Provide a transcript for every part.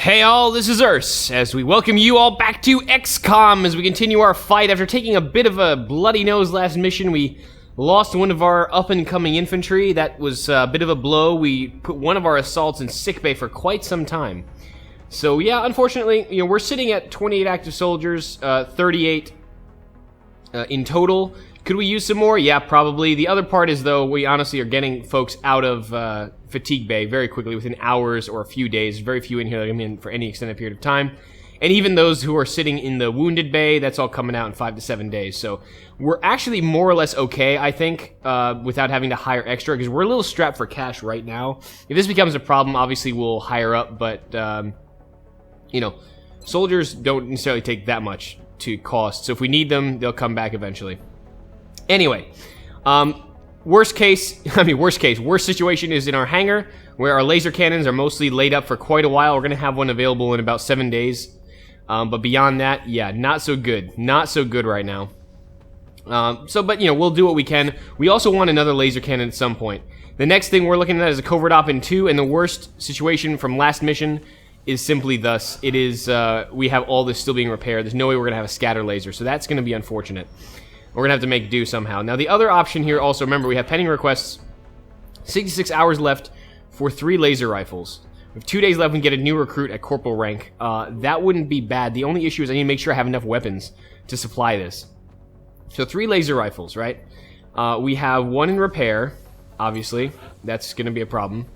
Hey all, this is Urs, as we welcome you all back to XCOM as we continue our fight. After taking a bit of a bloody nose last mission, we lost one of our up-and-coming infantry. That was a bit of a blow. We put one of our assaults in sickbay for quite some time. So yeah, unfortunately, we're sitting at 28 active soldiers, 38 in total. Could we use some more? Yeah, probably. The other part is, though, we honestly are getting folks out of fatigue bay very quickly, within hours or a few days. Very few in here that come in for any extended period of time. And even those who are sitting in the wounded bay, that's all coming out in 5 to 7 days. So we're actually more or less okay, I think, without having to hire extra, because we're a little strapped for cash right now. If this becomes a problem, obviously we'll hire up, but, soldiers don't necessarily take that much to cost. So if we need them, they'll come back eventually. Anyway, worst situation is in our hangar, where our laser cannons are mostly laid up for quite a while. We're going to have one available in about 7 days. But beyond that, yeah, not so good. Not so good right now. But we'll do what we can. We also want another laser cannon at some point. The next thing we're looking at is a Covert Op in 2, and the worst situation from last mission is simply thus. It is, we have all this still being repaired. There's no way we're going to have a scatter laser, so that's going to be unfortunate. We're going to have to make do somehow. Now, the other option here also, remember, we have pending requests, 66 hours left for 3 laser rifles. We have 2 days left and get a new recruit at corporal rank. That wouldn't be bad. The only issue is I need to make sure I have enough weapons to supply this. So 3 laser rifles, right? We have 1 in repair, obviously. That's going to be a problem.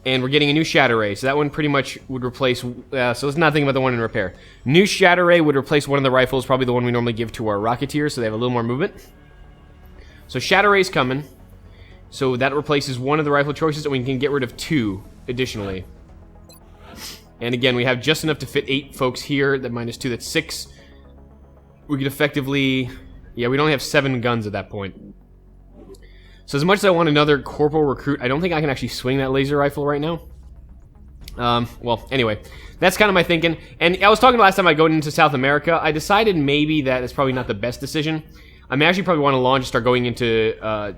And we're getting a new Shatter Ray, so that one pretty much would replace... so let's not think about the one in repair. New Shatter Ray would replace one of the rifles, probably the one we normally give to our Rocketeers, so they have a little more movement. So Shatter Ray's coming. So that replaces one of the rifle choices, and we can get rid of 2 additionally. And again, we have just enough to fit 8 folks here. That minus 2, that's 6. We could effectively... Yeah, we'd only have 7 guns at that point. So as much as I want another corporal recruit, I don't think I can actually swing that laser rifle right now. Well, anyway, that's kind of my thinking. And I was talking last time I go into South America. I decided maybe that it's probably not the best decision. I may actually probably want to launch and start going into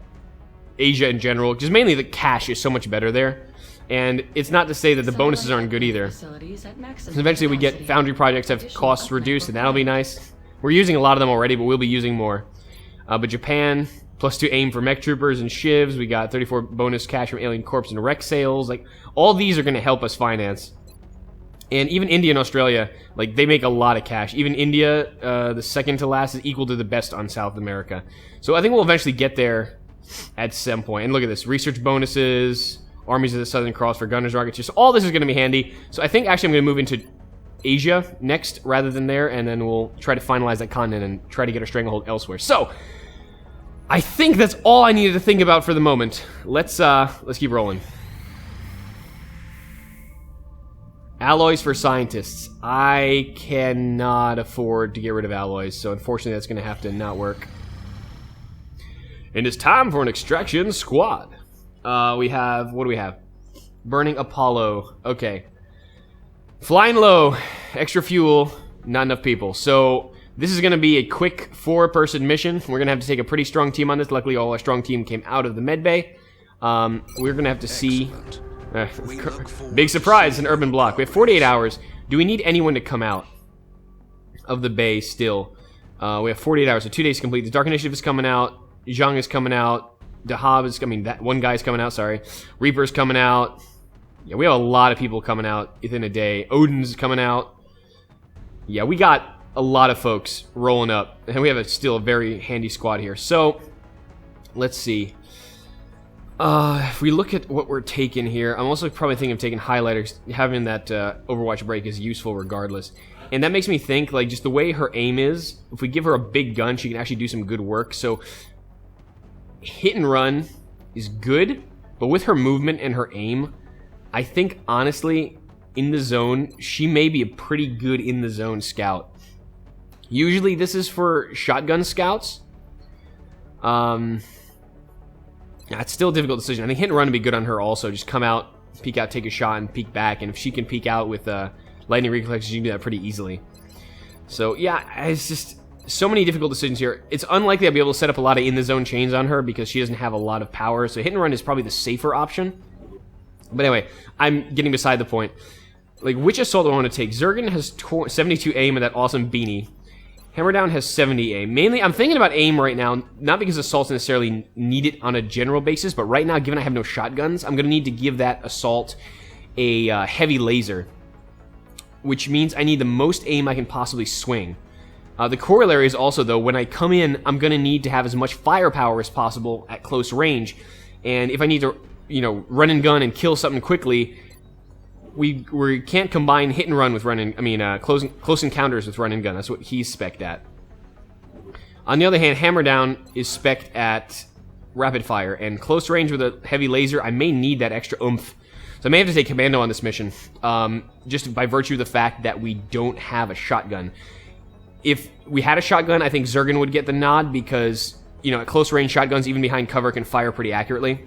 Asia in general, because mainly the cash is so much better there. And it's not to say that the bonuses aren't good either. Eventually we get foundry projects have costs reduced, and that'll be nice. We're using a lot of them already, but we'll be using more. But Japan... +2 aim for mech troopers and shivs. We got 34 bonus cash from alien corpse and wreck sales. Like, all these are going to help us finance. And even India and Australia, like, they make a lot of cash. Even India, the second to last, is equal to the best on South America. So I think we'll eventually get there at some point. And look at this. Research bonuses, armies of the Southern Cross for gunners, rockets. Just all this is going to be handy. So I think actually I'm going to move into Asia next rather than there. And then we'll try to finalize that continent and try to get our stranglehold elsewhere. So... I think that's all I needed to think about for the moment. Let's keep rolling. Alloys for scientists. I cannot afford to get rid of alloys, so unfortunately that's going to have to not work. And it's time for an extraction squad. We have, what do we have? Burning Apollo. Okay. Flying low, extra fuel, not enough people. So... this is going to be a quick 4-person mission. We're going to have to take a pretty strong team on this. Luckily, all our strong team came out of the med bay. We're going to have to see... big surprise, an urban block. We have 48 hours. Do we need anyone to come out of the bay still? We have 48 hours, so 2 days to complete. The Dark Initiative is coming out. Zhang is coming out. Dahab is... that one guy's coming out, sorry. Reaper's coming out. Yeah, we have a lot of people coming out within a day. Odin's coming out. Yeah, we got... a lot of folks rolling up, and we have still a very handy squad here. So let's see, if we look at what we're taking here, I'm also probably thinking of taking highlighters. Having that Overwatch break is useful regardless, and that makes me think, like, just the way her aim is, if we give her a big gun, she can actually do some good work. So hit and run is good, but with her movement and her aim, I think honestly in the zone she may be a pretty good in the zone scout. Usually this is for shotgun scouts. It's still a difficult decision. I think hit and run would be good on her also. Just come out, peek out, take a shot, and peek back. And if she can peek out with lightning reflexes, you can do that pretty easily. So yeah, it's just so many difficult decisions here. It's unlikely I'll be able to set up a lot of in-the-zone chains on her because she doesn't have a lot of power. So hit and run is probably the safer option. But anyway, I'm getting beside the point. Like, which assault do I want to take? Zergen has 72 aim and that awesome beanie. Hammerdown has 70 aim. Mainly, I'm thinking about aim right now, not because assaults necessarily need it on a general basis, but right now, given I have no shotguns, I'm going to need to give that assault a heavy laser, which means I need the most aim I can possibly swing. The corollary is also, though, when I come in, I'm going to need to have as much firepower as possible at close range, and if I need to, you know, run and gun and kill something quickly, we can't combine hit and run with close encounters with run and gun. That's what he's spec'd at. On the other hand, Hammerdown is spec'd at rapid fire, and close range with a heavy laser, I may need that extra oomph. So I may have to take Commando on this mission, just by virtue of the fact that we don't have a shotgun. If we had a shotgun, I think Zergen would get the nod because, you know, at close range, shotguns, even behind cover, can fire pretty accurately.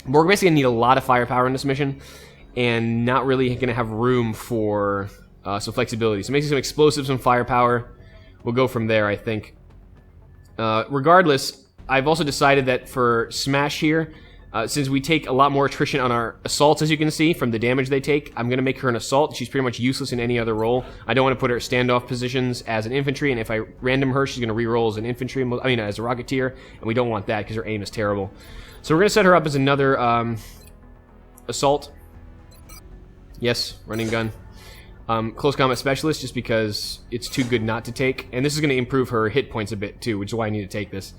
But we're basically going to need a lot of firepower in this mission, and not really going to have room for some flexibility. So maybe some explosives and firepower. We'll go from there, I think. Regardless, I've also decided that for Smash here, since we take a lot more attrition on our assaults, as you can see, from the damage they take, I'm going to make her an assault. She's pretty much useless in any other role. I don't want to put her at standoff positions as an infantry, and if I random her, she's going to reroll as an infantry, as a rocketeer, and we don't want that because her aim is terrible. So we're going to set her up as another assault. Yes, running gun. Close combat specialist, just because it's too good not to take. And this is going to improve her hit points a bit, too, which is why I need to take this.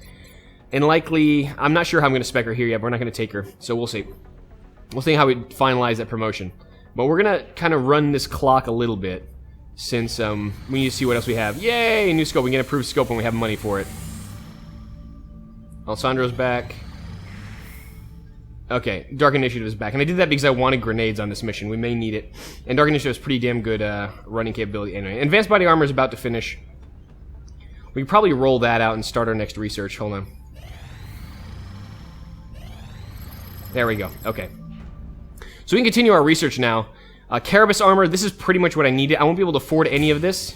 And likely, I'm not sure how I'm going to spec her here yet, but we're not going to take her. So we'll see. We'll see how we finalize that promotion. But we're going to kind of run this clock a little bit, since we need to see what else we have. Yay! New scope. We can get approved scope when we have money for it. Alessandro's back. Okay, Dark Initiative is back, and I did that because I wanted grenades on this mission. We may need it. And Dark Initiative is pretty damn good running capability anyway. Advanced Body Armor is about to finish. We can probably roll that out and start our next research. Hold on. There we go. Okay. So we can continue our research now. Carapace Armor, this is pretty much what I needed. I won't be able to afford any of this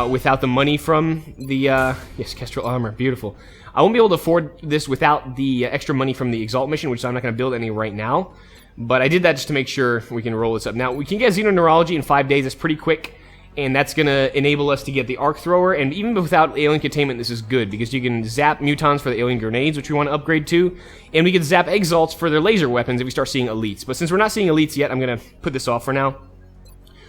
without the money from the... yes, Kestrel Armor. Beautiful. I won't be able to afford this without the extra money from the EXALT mission, which I'm not going to build any right now. But I did that just to make sure we can roll this up. Now, we can get Xenoneurology in 5 days. It's pretty quick. And that's going to enable us to get the Arc Thrower. And even without Alien Containment, this is good. Because you can zap Mutons for the Alien Grenades, which we want to upgrade to. And we can zap Exalts for their laser weapons if we start seeing Elites. But since we're not seeing Elites yet, I'm going to put this off for now.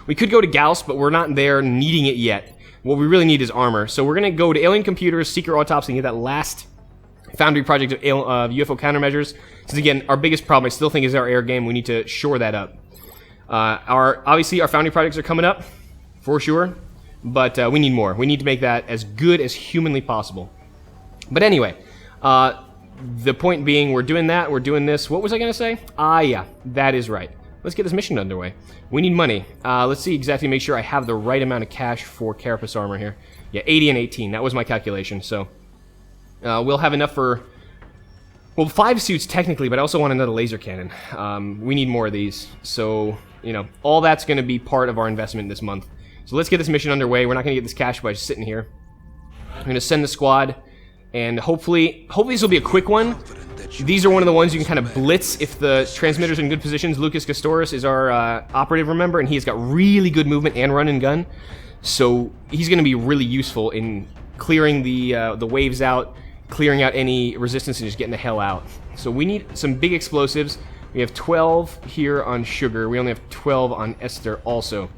We could go to Gauss, but we're not there needing it yet. What we really need is armor. So we're going to go to Alien Computers, Secret Autopsy, and get that last Foundry project of UFO countermeasures. Since again, our biggest problem, I still think, is our air game. We need to shore that up. Obviously, our Foundry projects are coming up, for sure. But we need more. We need to make that as good as humanly possible. But anyway, the point being, we're doing that, we're doing this. What was I going to say? Yeah, that is right. Let's get this mission underway. We need money. Let's see exactly, make sure I have the right amount of cash for Carapace Armor here. Yeah, 80 and 18. That was my calculation, so... we'll have enough for, well, 5 suits technically, but I also want another laser cannon. We need more of these. So, you know, all that's going to be part of our investment this month. So let's get this mission underway. We're not going to get this cash by just sitting here. I'm going to send the squad, and hopefully this will be a quick one. These are one of the ones you can kind of blitz if the transmitter's in good positions. Lucas Castoris is our operative, remember, and he's got really good movement and run and gun. So he's going to be really useful in clearing the waves out, clearing out any resistance, and just getting the hell out. So we need some big explosives. We have 12 here on Sugar. We only have 12 on Esther also.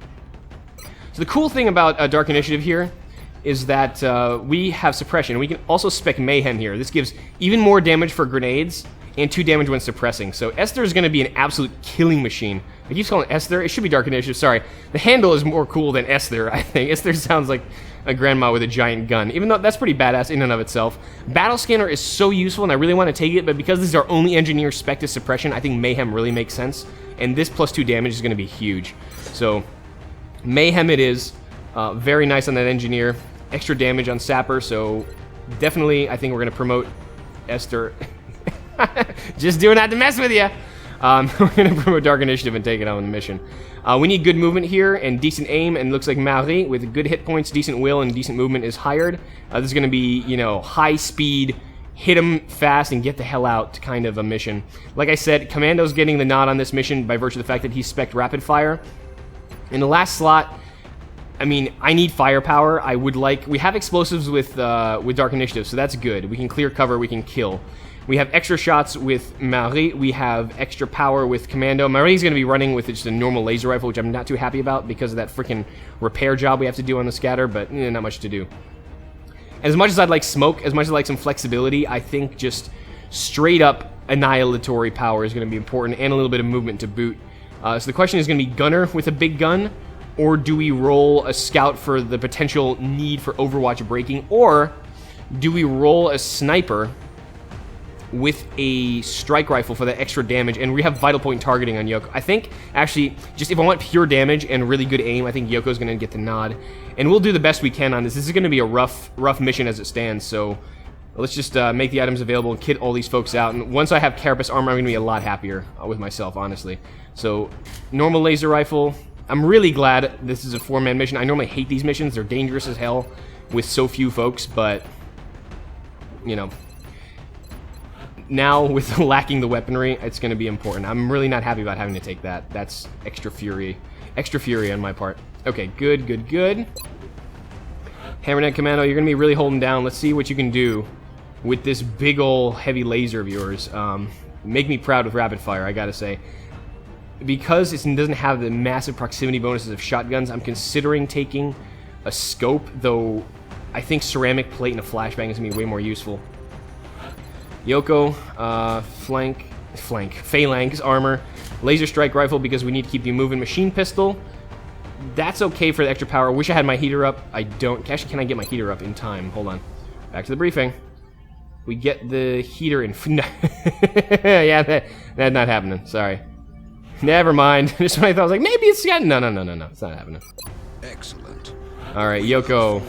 So the cool thing about Dark Initiative here is that we have suppression. We can also spec Mayhem here. This gives even more damage for grenades and 2 damage when suppressing. So Esther is going to be an absolute killing machine. I keep calling it Esther. It should be Dark Initiative. Sorry. The handle is more cool than Esther, I think. Esther sounds like a grandma with a giant gun, even though that's pretty badass in and of itself. Battle Scanner is so useful, and I really want to take it, but because this is our only engineer spec to suppression, I think Mayhem really makes sense, and this plus 2 damage is going to be huge. So, Mayhem it is. Very nice on that engineer. Extra damage on Sapper, so definitely I think we're going to promote Esther. Just doing that to mess with you. We're going to promote Dark Initiative and take it on the mission. We need good movement here and decent aim, and looks like Marie, with good hit points, decent will, and decent movement, is hired. This is going to be, you know, high speed, hit him fast, and get the hell out kind of a mission. Like I said, Commando's getting the nod on this mission by virtue of the fact that he's spec'd rapid fire. In the last slot, I mean, I need firepower. I would like... We have explosives with Dark Initiative, so that's good. We can clear cover, we can kill. We have extra shots with Marie. We have extra power with Commando. Marie's going to be running with just a normal laser rifle, which I'm not too happy about because of that freaking repair job we have to do on the scatter, but not much to do. As much as I'd like smoke, as much as I'd like some flexibility, I think just straight up annihilatory power is going to be important, and a little bit of movement to boot. So the question is going to be gunner with a big gun, or do we roll a scout for the potential need for Overwatch breaking, or do we roll a sniper with a strike rifle for that extra damage, and we have vital point targeting on Yoko. I think, actually, just if I want pure damage and really good aim, I think Yoko's going to get the nod. And we'll do the best we can on this. This is going to be a rough mission as it stands, so let's just make the items available and kit all these folks out. And once I have Carapace armor, I'm going to be a lot happier with myself, honestly. So, normal laser rifle. I'm really glad this is a 4-man mission. I normally hate these missions. They're dangerous as hell with so few folks, but, you know, now with lacking the weaponry, it's going to be important. I'm really not happy about having to take that. That's extra fury on my part. Okay, good. Hammerhead Commando, you're going to be really holding down. Let's see what you can do with this big ol' heavy laser of yours. Make me proud with rapid fire, I gotta say. Because it doesn't have the massive proximity bonuses of shotguns, I'm considering taking a scope, though I think ceramic plate and a flashbang is going to be way more useful. Yoko, phalanx armor, laser strike rifle because we need to keep you moving, machine pistol. That's okay for the extra power. Wish I had my heater up. I don't. Actually, can I get my heater up in time? Hold on. Back to the briefing. We get the heater in. Yeah, that's not happening. Sorry. Never mind. Just when I thought, I was like, maybe it's... Yeah, no. It's not happening. Excellent. Alright, Yoko.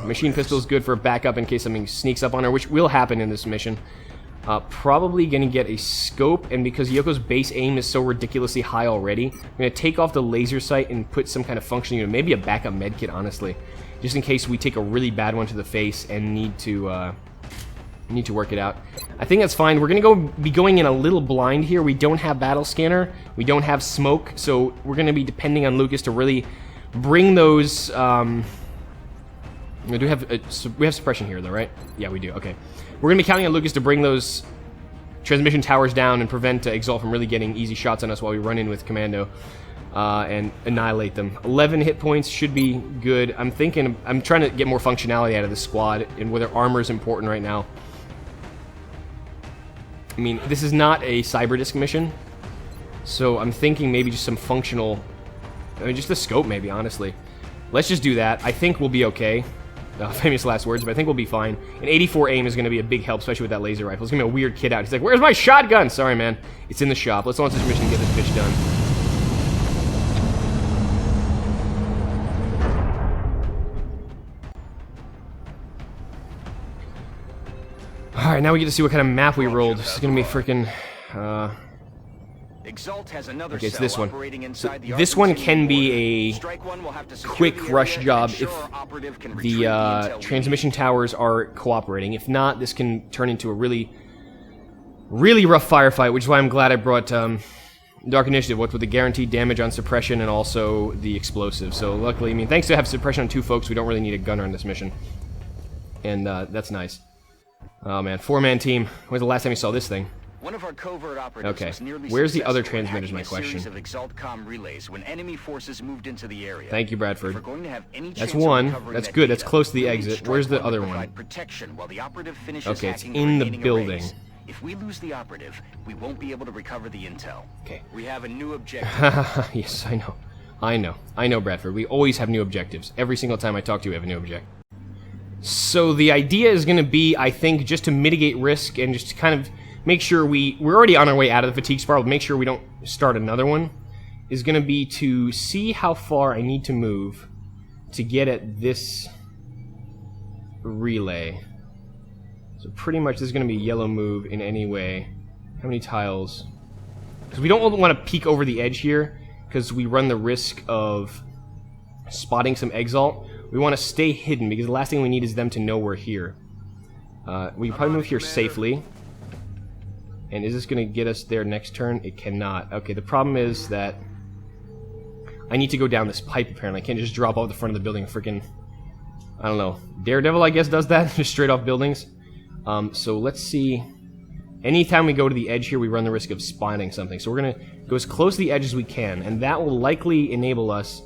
Machine pistol is good for backup in case something sneaks up on her, which will happen in this mission. Probably gonna get a scope, and because Yoko's base aim is so ridiculously high already, I'm gonna take off the laser sight and put some kind of functioning unit, maybe a backup medkit, honestly, just in case we take a really bad one to the face and need to work it out. I think that's fine. We're gonna be going in a little blind here. We don't have battle scanner, we don't have smoke, so we're gonna be depending on Lucas to really bring those. We have suppression here, though, right? Yeah, we do. Okay. We're going to be counting on Lucas to bring those transmission towers down and prevent EXALT from really getting easy shots on us while we run in with Commando and annihilate them. 11 hit points should be good. I'm trying to get more functionality out of this squad, and whether armor is important right now. I mean, this is not a Cyberdisc mission, so I'm thinking maybe just some functional... I mean, just the scope, maybe, honestly. Let's just do that. I think we'll be okay. Famous last words, but I think we'll be fine. An 84 aim is going to be a big help, especially with that laser rifle. It's going to be a weird kid out. He's like, where's my shotgun? Sorry, man. It's in the shop. Let's launch this mission and get this bitch done. Alright, now we get to see what kind of map we rolled. This is going to be freaking... Okay, it's this one. So this one can be a quick rush job if the transmission towers are cooperating. If not, this can turn into a really rough firefight, which is why I'm glad I brought Dark Initiative, what with the guaranteed damage on suppression and also the explosive. So luckily, I mean, thanks to have suppression on 2 folks, we don't really need a gunner in this mission. And that's nice. Oh man, 4-man team. When's the last time you saw this thing? One of our covert operatives was nearly where's the other successful in transmitters, my hacking a question? series of EXALT comm relays when enemy forces moved into the area. Thank you, Bradford. If we're going to have any That's chance of one. recovering That's that good. That's data, close to the we'll need exit. Strike Where's the One to other provide one? protection while the operative finishes Okay, it's hacking in the remaining building. arrays. If we lose the operative, we won't be able to recover the intel. Okay. We have a new objective. Yes, I know, Bradford. We always have new objectives. Every single time I talk to you, we have a new objective. So the idea is going to be, I think, just to mitigate risk and just to kind of make sure we're already on our way out of the fatigue spiral, but make sure we don't start another one, is going to be to see how far I need to move to get at this relay. So pretty much this is going to be a yellow move in any way. How many tiles? Because we don't want to peek over the edge here, because we run the risk of spotting some EXALT. We want to stay hidden, because the last thing we need is them to know we're here. We can probably move here safely. And is this going to get us there next turn? It cannot. Okay, the problem is that I need to go down this pipe, apparently. I can't just drop off the front of the building. Freaking, I don't know. Daredevil, I guess, does that. Just straight off buildings. So let's see. Anytime we go to the edge here, we run the risk of spawning something. So we're going to go as close to the edge as we can. And that will likely enable us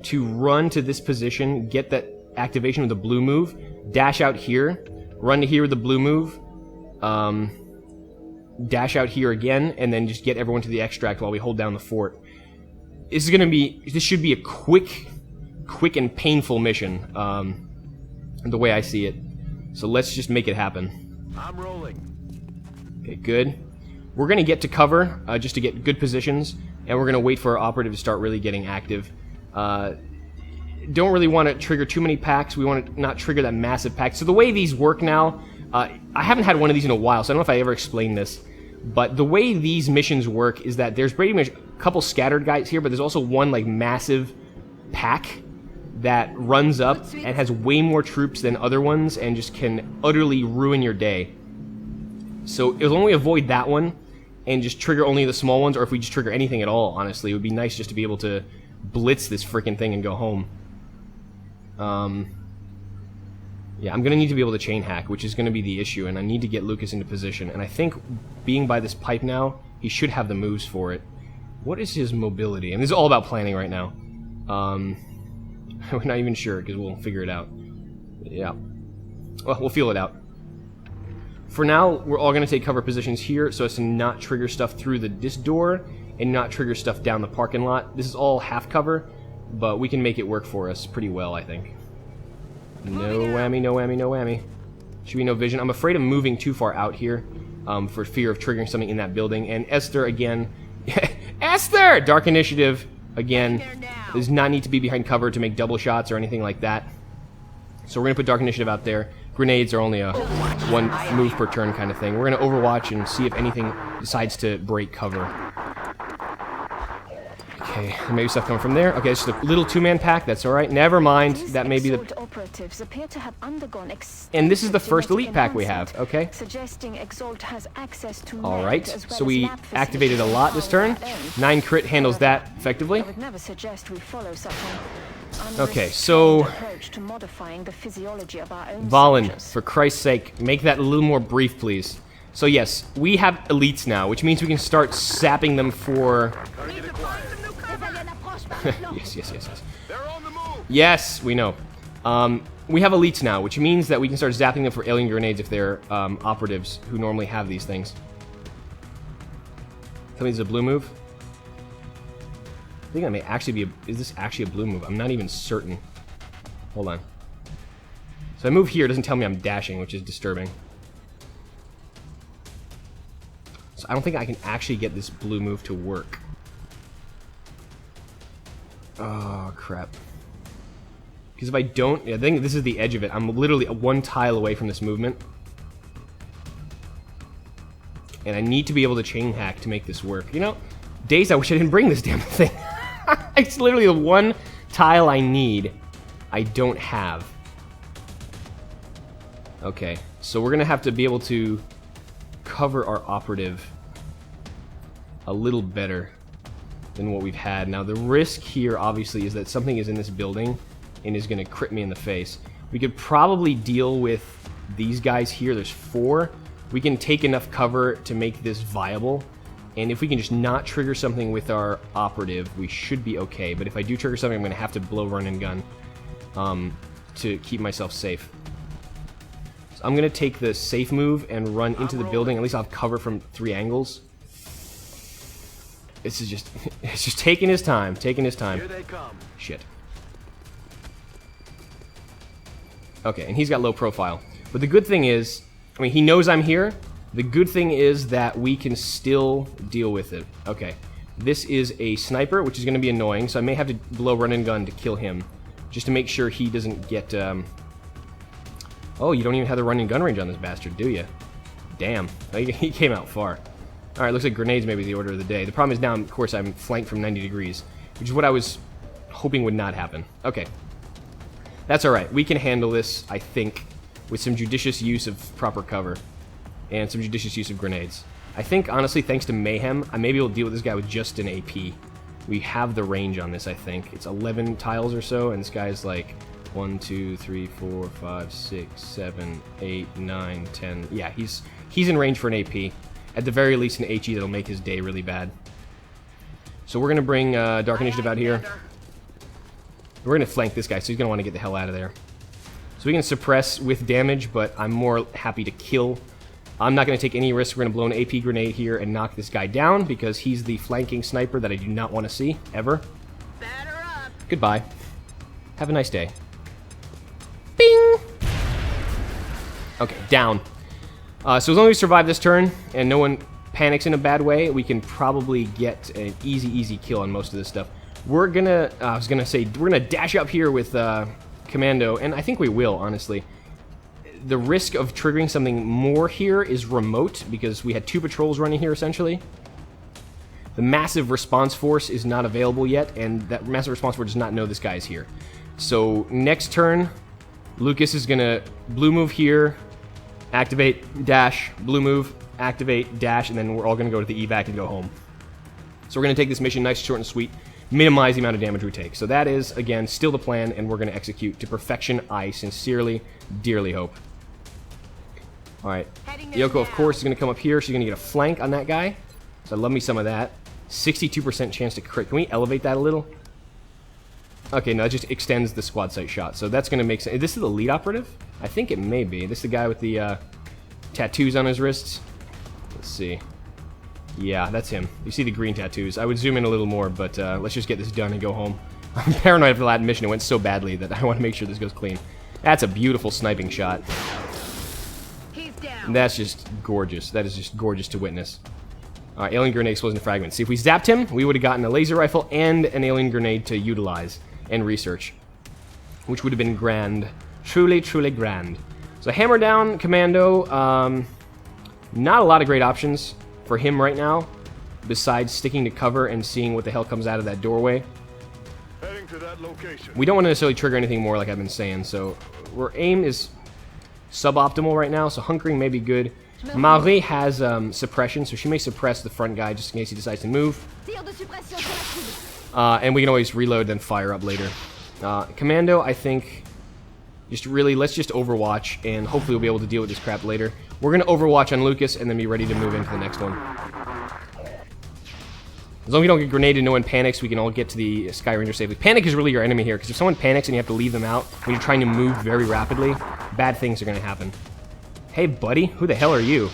to run to this position, get that activation with the blue move, dash out here, run to here with the blue move, dash out here again, and then just get everyone to the extract while we hold down the fort. This should be a quick and painful mission, the way I see it. So let's just make it happen. I'm rolling. Okay, good. We're going to get to cover, just to get good positions, and we're going to wait for our operative to start really getting active. Don't really want to trigger too many packs. We want to not trigger that massive pack. So the way these work now, I haven't had one of these in a while, so I don't know if I ever explained this, but the way these missions work is that there's pretty much a couple scattered guys here, but there's also one like massive pack that runs up and has way more troops than other ones and just can utterly ruin your day. So as long as we avoid that one and just trigger only the small ones, or if we just trigger anything at all, honestly, it would be nice just to be able to blitz this freaking thing and go home. Yeah, I'm going to need to be able to chain hack, which is going to be the issue, and I need to get Lucas into position. And I think being by this pipe now, he should have the moves for it. What is his mobility? And this is all about planning right now. We're not even sure, because we'll figure it out. Yeah. Well, we'll feel it out. For now, we're all going to take cover positions here so as to not trigger stuff through this door and not trigger stuff down the parking lot. This is all half cover, but we can make it work for us pretty well, I think. No whammy, no whammy, no whammy. Should be no vision. I'm afraid of moving too far out here for fear of triggering something in that building. And Esther, again... Esther! Dark Initiative, again, does not need to be behind cover to make double shots or anything like that. So we're going to put Dark Initiative out there. Grenades are only a one move per turn kind of thing. We're going to overwatch and see if anything decides to break cover. Okay, maybe stuff coming from there. Okay, it's just a little two-man pack. That's all right. Never mind. That may be the... And this is the first elite pack we have. Okay. All right. So we activated a lot this turn. 9 crit handles that effectively. Okay, so... Valen, for Christ's sake, make that a little more brief, please. So yes, we have elites now, which means we can start sapping them for... yes. They're on the move. Yes, we know. We have elites now, which means that we can start zapping them for alien grenades if they're operatives who normally have these things. Tell me this is a blue move. I think that may actually be is this actually a blue move? I'm not even certain. Hold on. So I move here, it doesn't tell me I'm dashing, which is disturbing. So I don't think I can actually get this blue move to work. Oh, crap. Because if I don't... I think this is the edge of it. I'm literally one tile away from this movement. And I need to be able to chain hack to make this work. You know, days I wish I didn't bring this damn thing. It's literally the one tile I need. I don't have. Okay, so we're going to have to be able to cover our operative a little better than what we've had. Now the risk here obviously is that something is in this building and is going to crit me in the face. We could probably deal with these guys here. There's 4. We can take enough cover to make this viable, and if we can just not trigger something with our operative, we should be okay. But if I do trigger something, I'm going to have to blow run and gun to keep myself safe. So I'm going to take the safe move and run into the building. At least I'll have cover from 3 angles. This is just, it's just taking his time, Here they come. Shit. Okay, and he's got low profile. But the good thing is, I mean, he knows I'm here. The good thing is that we can still deal with it. Okay, this is a sniper, which is going to be annoying, so I may have to blow run and gun to kill him, just to make sure he doesn't get, Oh, you don't even have the run and gun range on this bastard, do you? Damn, he came out far. Alright, looks like grenades may be the order of the day. The problem is now, of course, I'm flanked from 90 degrees, which is what I was hoping would not happen. Okay. That's alright. We can handle this, I think, with some judicious use of proper cover and some judicious use of grenades. I think, honestly, thanks to Mayhem, I may be able to deal with this guy with just an AP. We have the range on this, I think. It's 11 tiles or so, and this guy's like 1, 2, 3, 4, 5, 6, 7, 8, 9, 10. Yeah, he's in range for an AP. At the very least, an HE that'll make his day really bad. So we're going to bring Dark Initiative out here. We're going to flank this guy, so he's going to want to get the hell out of there. So we can suppress with damage, but I'm more happy to kill. I'm not going to take any risks. We're going to blow an AP grenade here and knock this guy down because he's the flanking sniper that I do not want to see, ever. Batter up. Goodbye. Have a nice day. Bing! Okay, down. So as long as we survive this turn and no one panics in a bad way, we can probably get an easy kill on most of this stuff. We're going to, I was going to say, we're going to dash up here with Commando, and I think we will, honestly. The risk of triggering something more here is remote, because we had 2 patrols running here, essentially. The massive response force is not available yet, and that massive response force does not know this guy is here. So, next turn, Lucas is going to blue move here, activate, dash, blue move, activate, dash, and then we're all going to go to the evac and go home. So we're going to take this mission nice, short, and sweet, minimize the amount of damage we take. So that is, again, still the plan, and we're going to execute to perfection, I sincerely, dearly hope. Alright, Yoko, of course, is going to come up here. She's going to get a flank on that guy. So I love me some of that. 62% chance to crit. Can we elevate that a little? Okay, no, it just extends the squad sight shot. So that's going to make sense. Is this the lead operative? I think it may be. This is the guy with the tattoos on his wrists. Let's see. Yeah, that's him. You see the green tattoos. I would zoom in a little more, but let's just get this done and go home. I'm paranoid after the last mission. It went so badly that I want to make sure this goes clean. That's a beautiful sniping shot. That's just gorgeous. That is just gorgeous to witness. Alright, alien grenade, explosion, fragment. See, if we zapped him, we would have gotten a laser rifle and an alien grenade to utilize and research, which would have been grand. Truly, truly grand. So hammer down, Commando. Not a lot of great options for him right now, besides sticking to cover and seeing what the hell comes out of that doorway. Heading to that location. We don't want to necessarily trigger anything more, like I've been saying, so our aim is suboptimal right now, so hunkering may be good. Marie has suppression, so she may suppress the front guy just in case he decides to move. And we can always reload and fire up later. Commando, I think, just really, let's just overwatch, and hopefully we'll be able to deal with this crap later. We're going to overwatch on Lucas, and then be ready to move into the next one. As long as we don't get grenaded and no one panics, we can all get to the Sky Ranger safely. Panic is really your enemy here, because if someone panics and you have to leave them out when you're trying to move very rapidly, bad things are going to happen. Hey, buddy, who the hell are you?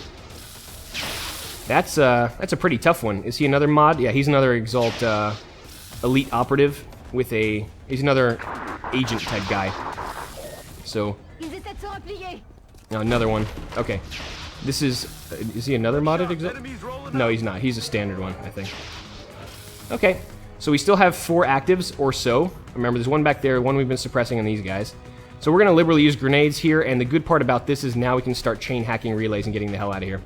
That's a pretty tough one. Is he another mod? Yeah, he's another EXALT elite operative with a... He's another agent type guy. So... No, another one. Okay. This is he another modded EXALT? No, he's not. He's a standard one, I think. Okay. So we still have 4 actives or so. Remember, there's one back there, one we've been suppressing on these guys. So we're going to liberally use grenades here, and the good part about this is now we can start chain hacking relays and getting the hell out of here.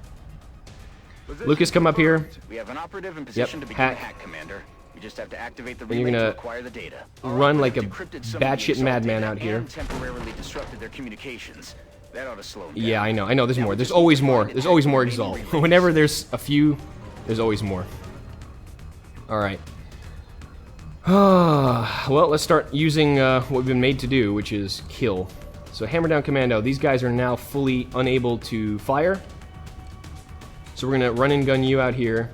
Lucas, come up here. We have an operative in position to begin the hack, Commander. You just have to activate the relay relay to acquire the data. Run like a batshit madman out here. Temporarily disrupted their communications. That ought to slow them down. Yeah, I know. There's more. There's always more. There's always more EXALT. Whenever there's a few, there's always more. All right. Well, let's start using what we've been made to do, which is kill. So hammer down Commando. These guys are now fully unable to fire. So we're going to run and gun you out here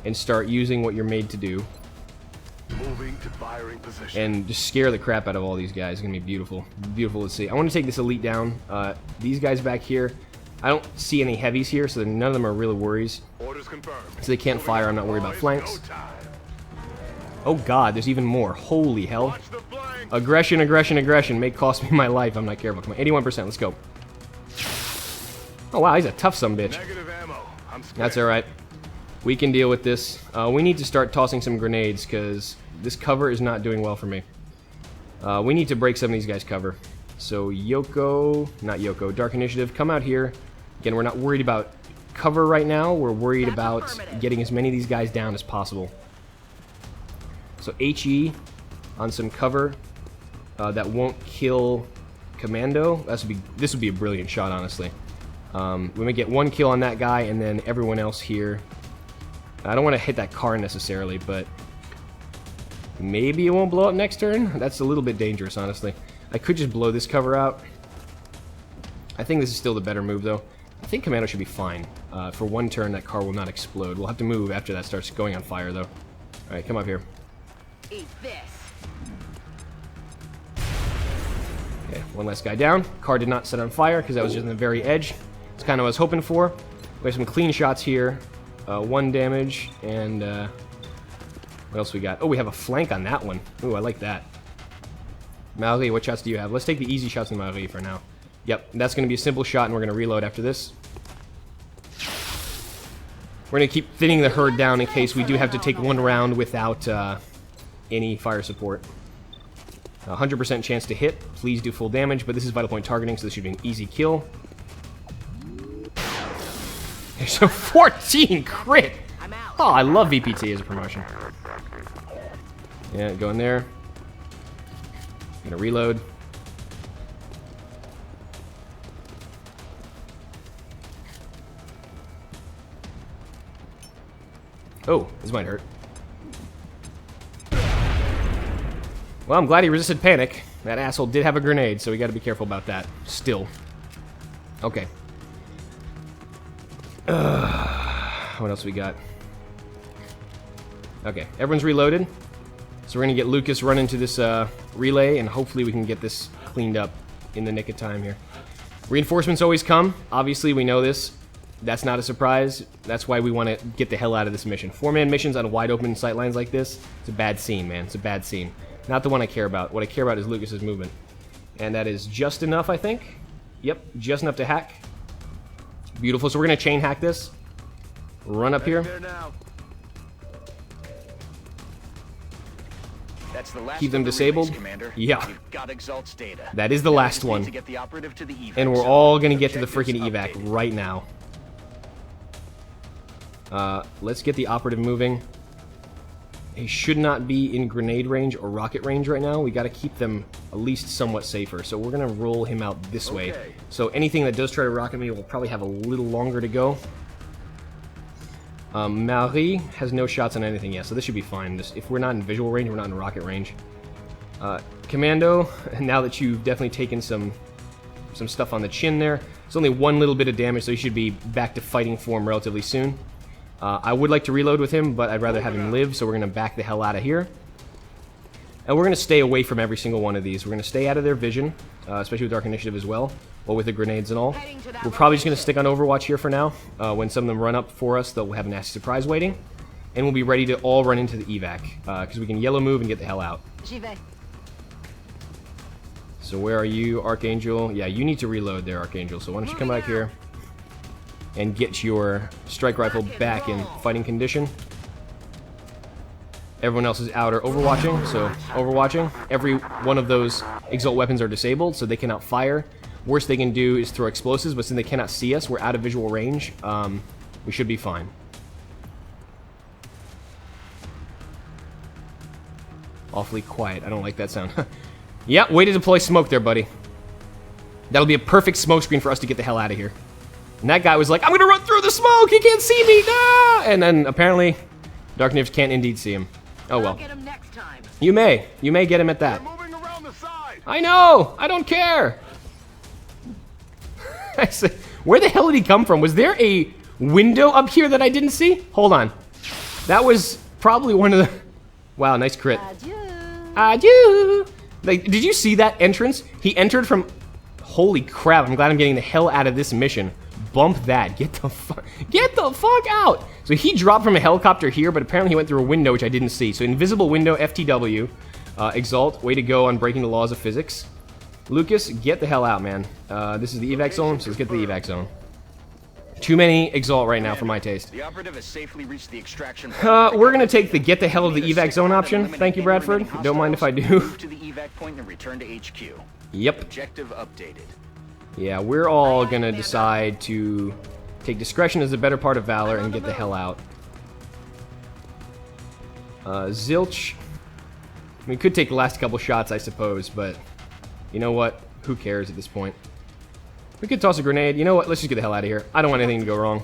and start using what you're made to do. Moving to firing position. And just scare the crap out of all these guys. It's going to be beautiful. Beautiful to see. I want to take this elite down. These guys back here, I don't see any heavies here, so none of them are really worries. Orders confirmed. So they can't fire. I'm not worried about flanks. Oh god, there's even more. Holy hell. Aggression, aggression, aggression. May cost me my life. I'm not careful. Come on, 81%. Let's go. Oh wow, he's a tough sumbitch. That's alright. We can deal with this. We need to start tossing some grenades, because this cover is not doing well for me. We need to break some of these guys' cover. So Yoko, not Yoko, Dark Initiative, come out here. Again, we're not worried about cover right now. We're worried about getting as many of these guys down as possible. So HE on some cover that won't kill Commando. This would be a brilliant shot, honestly. We may get 1 kill on that guy, and then everyone else here. I don't want to hit that car necessarily, but Maybe it won't blow up next turn. That's a little bit dangerous, honestly. I could just blow this cover out. I think this is still the better move, though. I think Commando should be fine. For one turn, that car will not explode. We'll have to move after that starts going on fire, though. Alright, come up here. Eat this. Okay, one less guy down. Car did not set on fire because that was just on the very edge. It's kind of what I was hoping for. We have some clean shots here. 1 damage, and what else we got? Oh, we have a flank on that one. Ooh, I like that. Marie, what shots do you have? Let's take the easy shots in Marie for now. Yep, that's going to be a simple shot, and we're going to reload after this. We're going to keep thinning the herd down in case we do have to take one round without any fire support. 100% chance to hit. Please do full damage, but this is vital point targeting, so this should be an easy kill. There's a 14 crit! Oh, I love VPT as a promotion. Yeah, go in there. Gonna reload. Oh, this might hurt. Well, I'm glad he resisted panic. That asshole did have a grenade, so we gotta be careful about that. Still. Okay. What else we got? Okay, everyone's reloaded. So we're gonna get Lucas run into this relay, and hopefully we can get this cleaned up in the nick of time here. Reinforcements always come. Obviously, we know this. That's not a surprise. That's why we want to get the hell out of this mission. 4-man missions on wide open sight lines like this, it's a bad scene, man. It's a bad scene. Not the one I care about. What I care about is Lucas's movement. And that is just enough, I think. Yep, just enough to hack. Beautiful. So we're going to chain hack this. Run up here. That's the last Keep them of the disabled. relays, Commander. Yeah. You've got EXALT's data. That is the Now we last just need one. to get the operative to the evac And we're zone. all going to get to the Objectives freaking evac updated. right now. Let's get the operative moving. He should not be in grenade range or rocket range right now. We got to keep them at least somewhat safer. So we're going to roll him out this way. So anything that does try to rocket me will probably have a little longer to go. Marie has no shots on anything yet, so this should be fine. If we're not in visual range, we're not in rocket range. Commando, now that you've definitely taken some stuff on the chin there, it's only 1 little bit of damage, so you should be back to fighting form relatively soon. I would like to reload with him, but I'd rather have him live, so we're going to back the hell out of here. And we're going to stay away from every single one of these. We're going to stay out of their vision, especially with Dark Initiative as well, or with the grenades and all. We're probably just going to stick on Overwatch here for now. When some of them run up for us, they'll have a nasty surprise waiting. And we'll be ready to all run into the evac, because we can yellow move and get the hell out. So where are you, Archangel? Yeah, you need to reload there, Archangel. So why don't you come back here and get your strike rifle back in fighting condition. Everyone else is out or overwatching, so overwatching. Every one of those EXALT weapons are disabled, so they cannot fire. Worst they can do is throw explosives, but since they cannot see us, we're out of visual range. We should be fine. Awfully quiet. I don't like that sound. Yeah, way to deploy smoke there, buddy. That'll be a perfect smoke screen for us to get the hell out of here. And that guy was like, I'm gonna run through the smoke! He can't see me! Ah! And then, apparently, Dark Nibs can't indeed see him. Oh well. Get him next time. You may get him at that. Moving around the side. I know! I don't care! I said, where the hell did he come from? Was there a window up here that I didn't see? Hold on. That was probably one of the... Wow, nice crit. Adieu. Adieu! Like, did you see that entrance? He entered from... Holy crap, I'm glad I'm getting the hell out of this mission. Bump that. Get the fuck out! So he dropped from a helicopter here, but apparently he went through a window, which I didn't see. So invisible window, FTW. EXALT, way to go on breaking the laws of physics. Lucas, get the hell out, man. This is the evac zone, so let's get to the evac zone. Too many EXALT right now for my taste. The operative has safely reached the extraction We're gonna take the get the hell of the evac zone option. Thank you, Bradford. Don't mind if I do. Move to the evac point and return to HQ. Yep. Objective updated. Yeah, we're all gonna decide to take discretion as the better part of valor and get the hell out. Zilch. We could take the last couple shots, I suppose, but you know what? Who cares at this point? We could toss a grenade. You know what? Let's just get the hell out of here. I don't want anything to go wrong.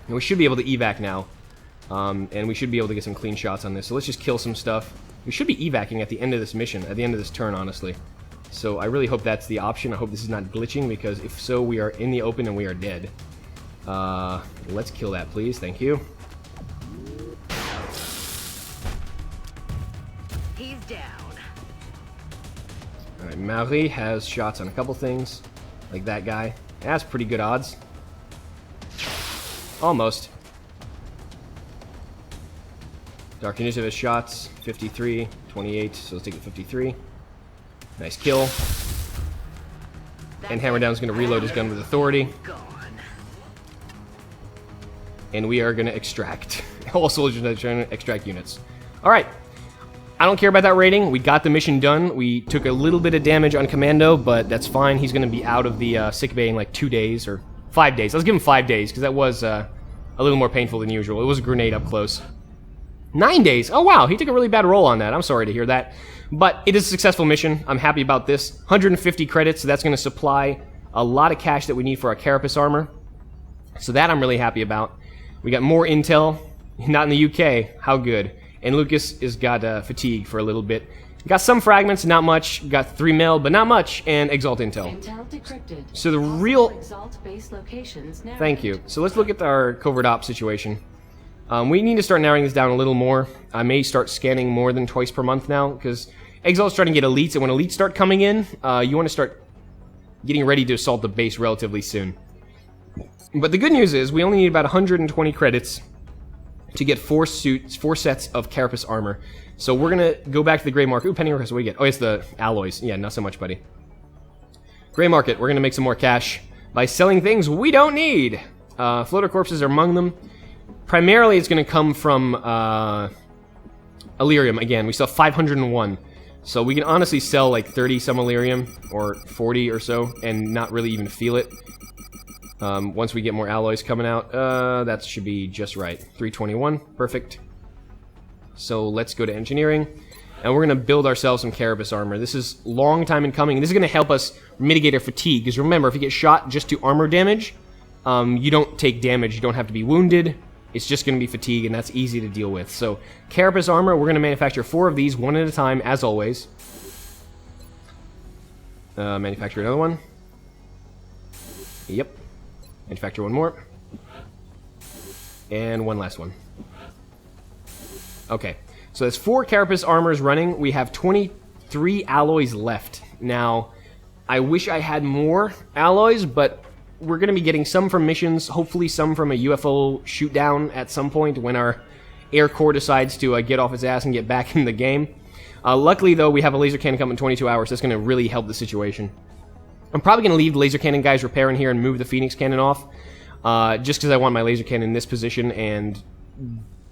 And we should be able to evac now. And we should be able to get some clean shots on this. So let's just kill some stuff. We should be evacing at the end of this mission, at the end of this turn, honestly. So I really hope that's the option. I hope this is not glitching, because if so, we are in the open and we are dead. Let's kill that, please. Thank you. He's down. Alright, Marie has shots on a couple things, like that guy. That's pretty good odds. Almost. Dark Initiative has shots, 53, 28, so let's take it 53. Nice kill. And Hammerdown's going to reload his gun with authority. Gone. And we are going to extract. All soldiers are trying to extract units. Alright. I don't care about that rating. We got the mission done. We took a little bit of damage on Commando, but that's fine. He's going to be out of the sick bay in like 2 days, or 5 days. Let's give him 5 days, because that was a little more painful than usual. It was a grenade up close. 9 days. Oh, wow. He took a really bad roll on that. I'm sorry to hear that. But it is a successful mission. I'm happy about this. 150 credits, so that's going to supply a lot of cash that we need for our Carapace armor. So that I'm really happy about. We got more intel. Not in the UK. How good. And Lucas has got fatigue for a little bit. Got some fragments, not much. Got 3 mil, but not much. And EXALT intel. Intel decrypted. So the real... EXALT base locations narrowed. Thank you. So let's look at our covert ops situation. We need to start narrowing this down a little more. I may start scanning more than twice per month now, because EXALT's starting to get elites, and when elites start coming in, you want to start getting ready to assault the base relatively soon. But the good news is, we only need about 120 credits to get 4 sets of Carapace armor. So we're going to go back to the gray market. Ooh, penny request, what do we get? Oh, it's the alloys. Yeah, not so much, buddy. Gray market, we're going to make some more cash by selling things we don't need. Floater corpses are among them. Primarily, it's going to come from Illyrium. Again, we sell 501. So we can honestly sell like 30 some Illyrium, or 40 or so, and not really even feel it. Once we get more alloys coming out, that should be just right. 321, perfect. So let's go to engineering, and we're going to build ourselves some Carapace armor. This is long time in coming, and this is going to help us mitigate our fatigue, because remember, if you get shot just to armor damage, you don't take damage, you don't have to be wounded, it's just going to be fatigue, and that's easy to deal with. So Carapace armor, we're going to manufacture 4 of these, one at a time, as always. Manufacture another one. Yep. Manufacture one more. And one last one. Okay, so that's 4 Carapace armors running. We have 23 alloys left. Now, I wish I had more alloys, but we're going to be getting some from missions, hopefully some from a UFO shoot-down at some point when our Air Corps decides to get off its ass and get back in the game. Luckily, though, we have a laser cannon coming in 22 hours. That's going to really help the situation. I'm probably going to leave the laser cannon guys repairing here and move the Phoenix cannon off, just because I want my laser cannon in this position, and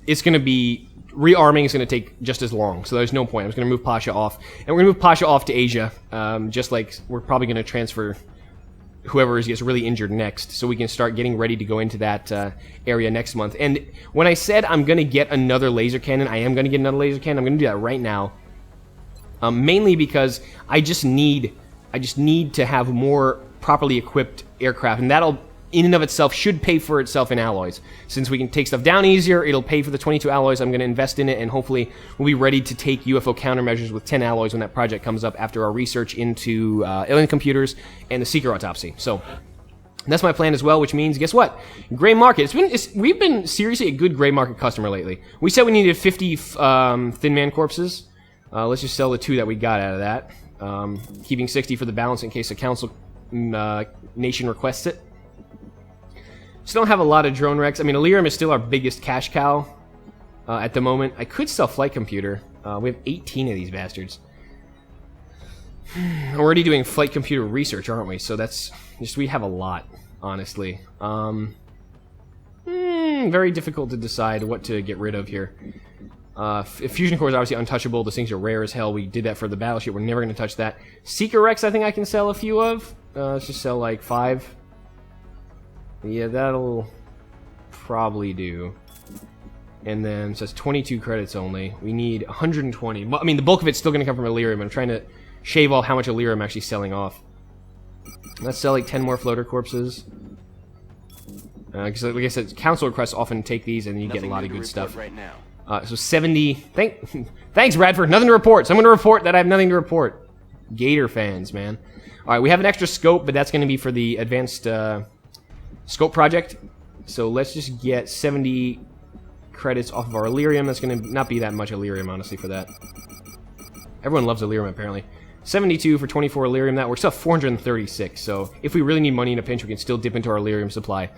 it's going to be... Rearming is going to take just as long, so there's no point. I'm just going to move Pasha off, and we're going to move Pasha off to Asia, just like we're probably going to transfer whoever gets really injured next, so we can start getting ready to go into that area next month. And when I said I'm going to get another laser cannon, I am going to get another laser cannon. I'm going to do that right now, mainly because I just need to have more properly equipped aircraft, and that'll in and of itself should pay for itself in alloys. Since we can take stuff down easier, it'll pay for the 22 alloys. I'm going to invest in it, and hopefully we'll be ready to take UFO countermeasures with 10 alloys when that project comes up after our research into alien computers and the seeker autopsy. So that's my plan as well, which means, guess what? Gray market. We've been seriously a good gray market customer lately. We said we needed 50 Thin Man corpses. Let's just sell the 2 that we got out of that. Keeping 60 for the balance in case a council nation requests it. Still don't have a lot of drone wrecks. I mean, Illyrium is still our biggest cash cow at the moment. I could sell Flight Computer. We have 18 of these bastards. We're already doing flight computer research, aren't we? So that's just, we have a lot, honestly. Very difficult to decide what to get rid of here. Fusion core is obviously untouchable. Those things are rare as hell. We did that for the battleship. We're never going to touch that. Seeker Rex, I think I can sell a few of. Let's just sell like 5. Yeah, that'll probably do. And then it says 22 credits only. We need 120. I mean, the bulk of it's still going to come from Illyrium. I'm trying to shave off how much Illyrium I'm actually selling off. Let's sell like 10 more floater corpses. Because like I said, council requests often take these, and you get a lot of good stuff. Right now. So 70. Thanks, Bradford. Nothing to report. So I'm going to report that I have nothing to report. Gator fans, man. All right, we have an extra scope, but that's going to be for the advanced scope project. So let's just get 70 credits off of our Illyrium. That's going to not be that much Illyrium, honestly, for that. Everyone loves Illyrium, apparently. 72 for 24 Illyrium. That works out 436. So if we really need money in a pinch, we can still dip into our Illyrium supply.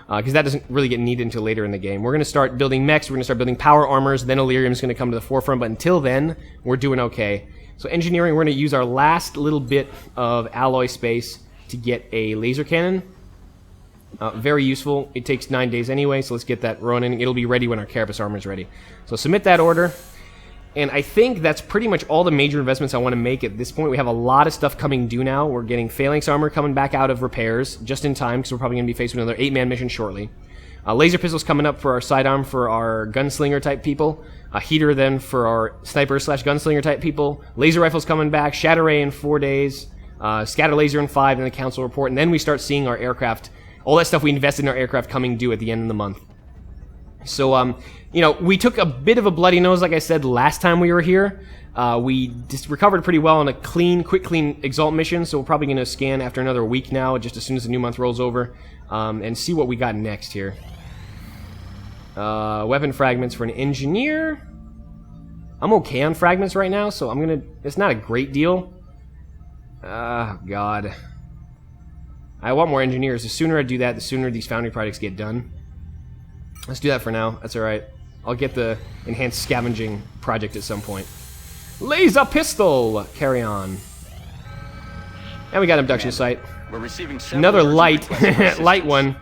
Because that doesn't really get needed until later in the game. We're going to start building mechs, we're going to start building power armors, then Illyrium's going to come to the forefront, but until then, we're doing okay. So engineering, we're going to use our last little bit of alloy space to get a laser cannon. Very useful. It takes 9 days anyway, so let's get that running. It'll be ready when our carapace armor is ready. So submit that order. And I think that's pretty much all the major investments I want to make at this point. We have a lot of stuff coming due now. We're getting phalanx armor coming back out of repairs just in time, because we're probably going to be faced with another 8-man mission shortly. Laser pistols coming up for our sidearm for our gunslinger type people. A heater then for our sniper / gunslinger type people. Laser rifles coming back. Shatter ray in 4 days. Scatter laser in 5 in the council report. And then we start seeing our aircraft, all that stuff we invested in our aircraft coming due at the end of the month. So, you know, we took a bit of a bloody nose, like I said, last time we were here. We just recovered pretty well on a quick clean EXALT mission, so we're probably going to scan after another week now, just as soon as the new month rolls over, and see what we got next here. Weapon fragments for an engineer. I'm okay on fragments right now, so it's not a great deal. God. I want more engineers. The sooner I do that, the sooner these foundry projects get done. Let's do that for now. That's alright. I'll get the enhanced scavenging project at some point. Laser pistol! Carry on. And we got abduction site. We're receiving another light one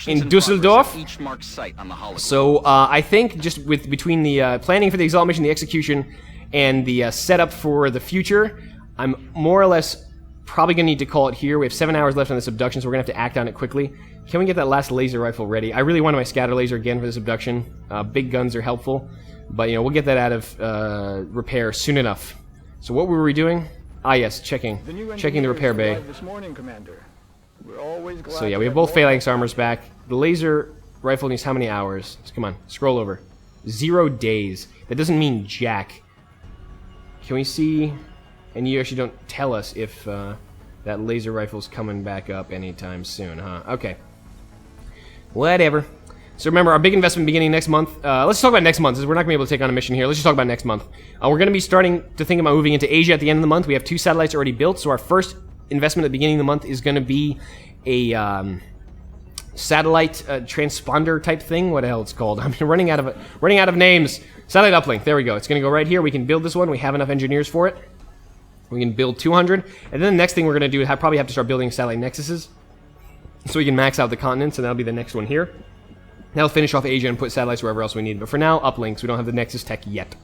in Dusseldorf. Each marked site on the hologram. So I think just between the planning for the EXALT mission, the execution, and the setup for the future, I'm more or less probably going to need to call it here. We have 7 hours left on this abduction, so we're going to have to act on it quickly. Can we get that last laser rifle ready? I really wanted my scatter laser again for this abduction. Big guns are helpful, but you know, we'll get that out of repair soon enough. So what were we doing? Ah yes, checking the repair bay. This morning, Commander. We're always glad So yeah, we have both phalanx armors back. The laser rifle needs how many hours? So come on, scroll over. 0 days. That doesn't mean jack. Can we see? And you actually don't tell us if that laser rifle's coming back up anytime soon, huh? Okay. Whatever. So remember, our big investment beginning next month. Let's talk about next month, since we're not going to be able to take on a mission here. Let's just talk about next month. We're going to be starting to think about moving into Asia at the end of the month. We have 2 satellites already built, so our first investment at the beginning of the month is going to be a satellite transponder type thing. What the hell it's called? I'm running out of names. Satellite uplink. There we go. It's going to go right here. We can build this one. We have enough engineers for it. We can build 200. And then the next thing we're going to do is probably have to start building satellite nexuses, so we can max out the continents, and that'll be the next one here. That'll finish off Asia and put satellites wherever else we need. But for now, uplinks. We don't have the Nexus tech yet.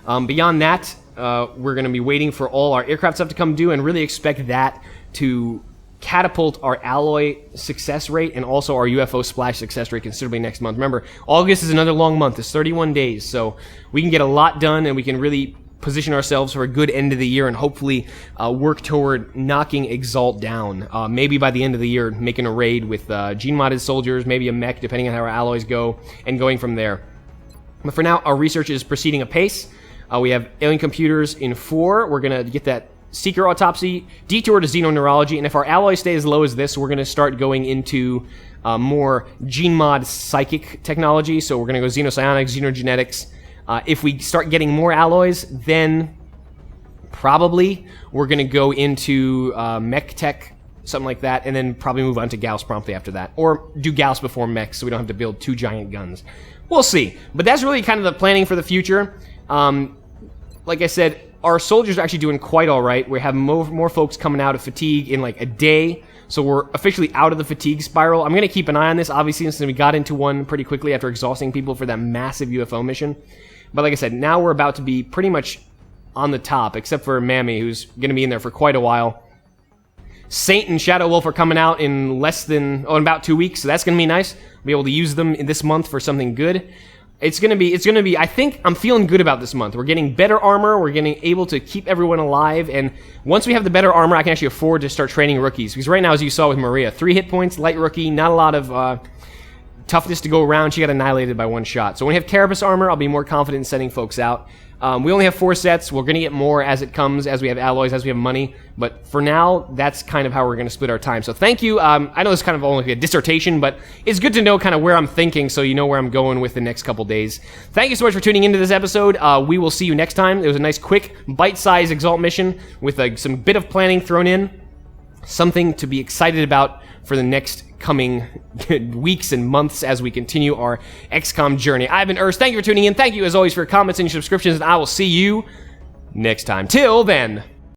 Beyond that, we're going to be waiting for all our aircraft stuff to come due, and really expect that to catapult our alloy success rate and also our UFO splash success rate considerably next month. Remember, August is another long month. It's 31 days, so we can get a lot done, and we can really position ourselves for a good end of the year, and hopefully work toward knocking EXALT down. Maybe by the end of the year, making a raid with gene-modded soldiers, maybe a mech, depending on how our alloys go, and going from there. But for now, our research is proceeding apace. We have alien computers in 4. We're going to get that Seeker autopsy, detour to xenoneurology, and if our alloys stay as low as this, we're going to start going into more gene-mod psychic technology. So we're going to go xenopsionics, xenogenetics. If we start getting more alloys, then probably we're going to go into mech tech, something like that, and then probably move on to Gauss promptly after that. Or do Gauss before mech, so we don't have to build 2 giant guns. We'll see. But that's really kind of the planning for the future. Like I said, our soldiers are actually doing quite all right. We have more folks coming out of fatigue in like a day, so we're officially out of the fatigue spiral. I'm going to keep an eye on this, obviously, since we got into one pretty quickly after exhausting people for that massive UFO mission. But like I said, now we're about to be pretty much on the top, except for Mammy, who's going to be in there for quite a while. Saint and Shadow Wolf are coming out in in about 2 weeks, so that's going to be nice. We'll be able to use them in this month for something good. It's gonna be. I think I'm feeling good about this month. We're getting better armor. We're getting able to keep everyone alive. And once we have the better armor, I can actually afford to start training rookies. Because right now, as you saw with Maria, 3 hit points, light rookie, not a lot of toughness to go around. She got annihilated by 1 shot. So when we have Carapace armor, I'll be more confident in sending folks out. We only have 4 sets. We're going to get more as it comes, as we have alloys, as we have money. But for now, that's kind of how we're going to split our time. So thank you. I know this is kind of only a dissertation, but it's good to know kind of where I'm thinking so you know where I'm going with the next couple days. Thank you so much for tuning into this episode. We will see you next time. It was a nice, quick, bite-sized EXALT mission with some bit of planning thrown in. Something to be excited about for the next coming weeks and months as we continue our XCOM journey. I've been Urs. Thank you for tuning in. Thank you, as always, for your comments and your subscriptions, and I will see you next time. Till then.